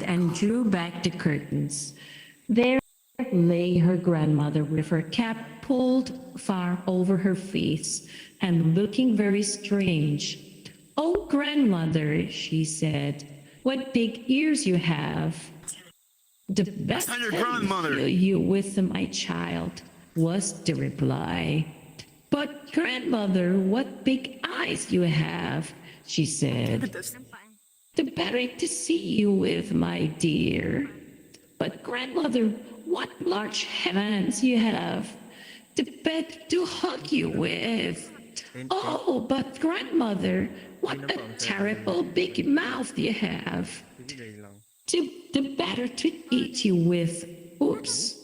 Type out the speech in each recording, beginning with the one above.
and drew back the curtains. There lay her grandmother with her cap pulled far over her face and looking very strange. "Oh, grandmother," she said, "what big ears you have." "The best not your thing grandmother. fill you with, my child," was the reply. "But grandmother, what big eyes you have," she said. "The better to see you with, my dear." "But grandmother, what large hands you have, the better to hug you with." "Oh, but grandmother, what a terrible big mouth you have, the better to eat you with." Oops.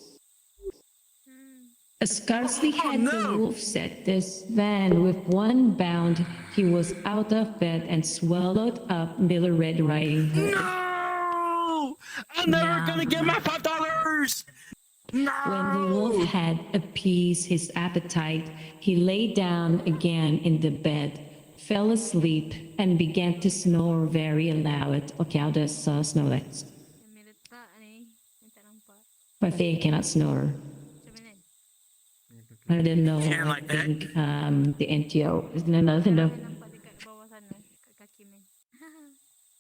Scarcely had the wolf said this than with one bound he was out of bed and swallowed up Miller Red Riding Hood. No! I'm never Now- gonna get my $5! No! When the wolf had appeased his appetite, he lay down again in the bed, fell asleep, and began to snore very loud. Okay, I'll just snore that. But they cannot snore. I don't know. Can't I like that. think the NTO is another.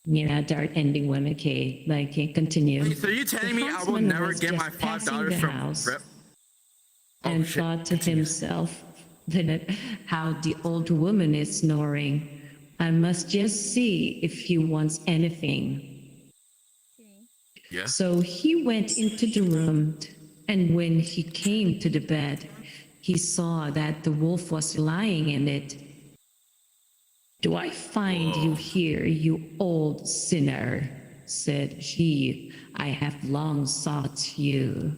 Yeah, dart ending one. Okay, like continue. So you telling me I will huntsman never was get my just passing $5 the from house Rep? and shit. thought to himself that how the old woman is snoring. I must just see if he wants anything. Yeah. So he went into the room, and when he came to the bed, he saw that the wolf was lying in it. "Do I find you here, you old sinner?" said he. "I have long sought you."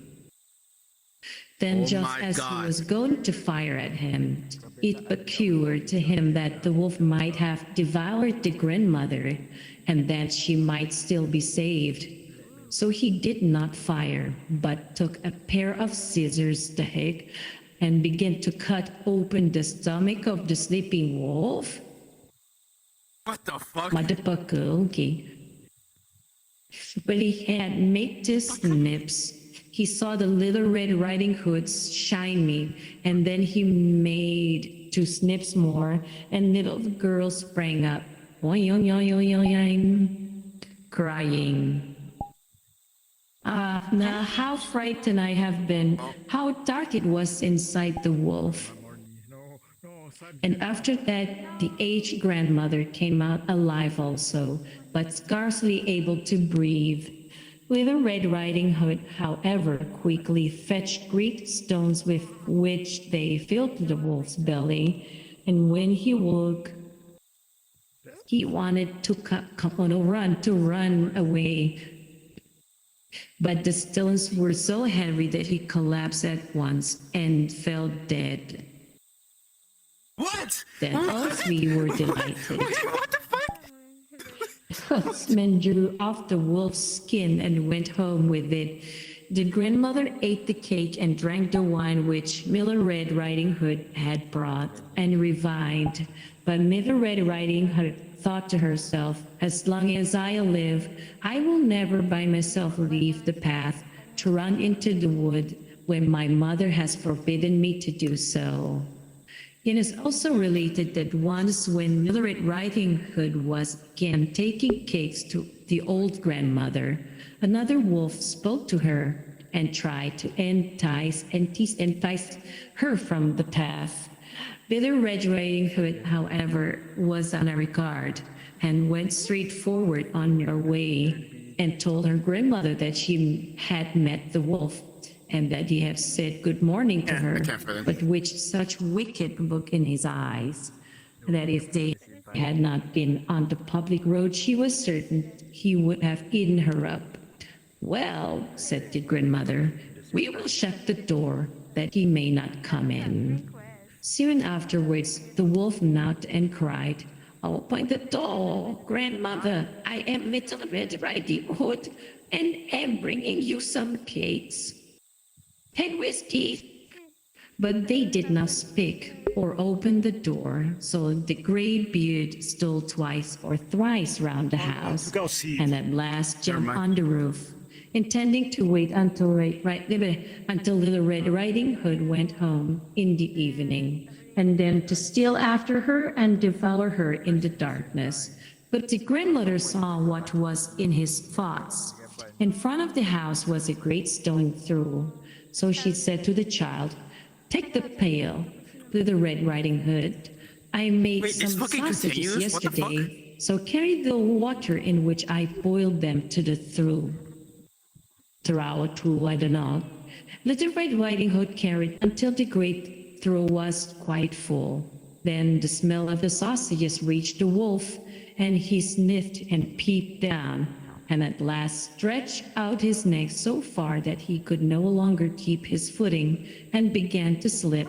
Then, Oh just my as God. he was going to fire at him, it occurred to him that the wolf might have devoured the grandmother and that she might still be saved. So he did not fire, but took a pair of scissors and began to cut open the stomach of the sleeping wolf. What the fuck? Motherfucker, okay. But he had made the snips. He saw the little Red Riding Hoods shining, and then he made 2 snips more, and little girl sprang up, crying. Now how frightened I have been, how dark it was inside the wolf. And after that, the aged grandmother came out alive also, but scarcely able to breathe. Little Red Riding Hood, however, quickly fetched great stones with which they filled the wolf's belly, and when he woke, he wanted to run away. But the stones were so heavy that he collapsed at once and fell dead. What? Then all 3 were delighted. Wait, what the fuck? The huntsman drew off the wolf's skin and went home with it. The grandmother ate the cake and drank the wine which Miller Red Riding Hood had brought, and revived. But Miller Red Riding Hood thought to herself, "As long as I live, I will never by myself leave the path to run into the wood when my mother has forbidden me to do so." It is also related that once when Miller Red Riding Hood was again taking cakes to the old grandmother, another wolf spoke to her and tried to entice her from the path. Miller Red Riding Hood, however, was on a regard and went straight forward on her way and told her grandmother that she had met the wolf and that he had said good morning to her, but with such wicked look in his eyes that if they had not been on the public road, she was certain he would have eaten her up. "Well," said the grandmother, "we will shut the door that he may not come in." Soon afterwards, the wolf knocked and cried, "Open the door, grandmother. I am Little Red Riding Hood and am bringing you some cakes and whiskey But they did not speak or open the door, so the gray beard stole twice or thrice round the house, and at last jumped mind. on the roof, intending to wait until Little Red Riding Hood went home in the evening, and then to steal after her and devour her in the darkness. But the grandmother saw what was in his thoughts. In front of the house was a great stone throw. So she said to the child, "Take the pail, Little Red Riding Hood. I made Wait, this some fucking sausages continues? What the fuck? yesterday, so carry the water in which I boiled them to the through." I don't know. Little Red Riding Hood carried until the great throw was quite full. Then the smell of the sausages reached the wolf, and he sniffed and peeped down, and at last stretched out his neck so far that he could no longer keep his footing, and began to slip,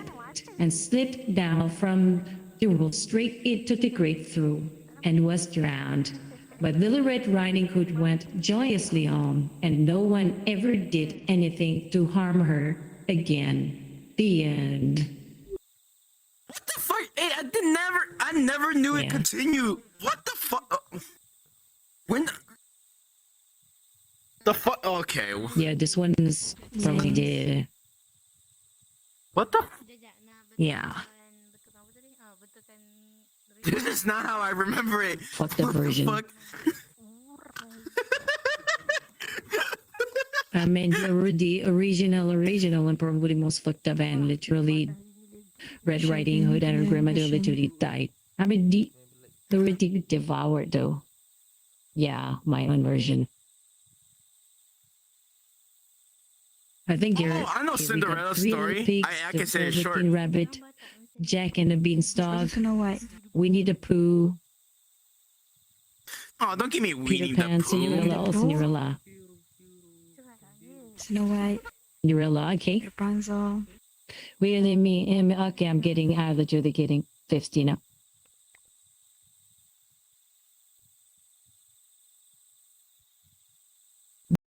and slipped down from the roof straight into the great through, and was drowned. But Little Red Riding Hood went joyously on, and no one ever did anything to harm her again. The end. What the fuck? Hey, I never knew it Yeah. continued. What the fuck? When the fuck? Okay. Yeah, this one is probably the What the? yeah. This is not how I remember it. Fuck the What version. fuck? I mean, the original one probably most fucked up, and literally Red Riding Hood and her grandmother literally died. I mean, they were devoured though. Yeah, my own version. I think you're. Oh, I know here we got Cinderella's Three story. Little Pigs, I the can say it Velveteen short. Rabbit, Jack and the Beanstalk, Snow White. Winnie the Pooh, Oh, don't give me Peter Winnie Pan, the Pooh. Cinderella, or Cinderella. Snow White. Cinderella, okay. Rapunzel. Wait, let me. Okay, I'm getting out of the getting 50 now.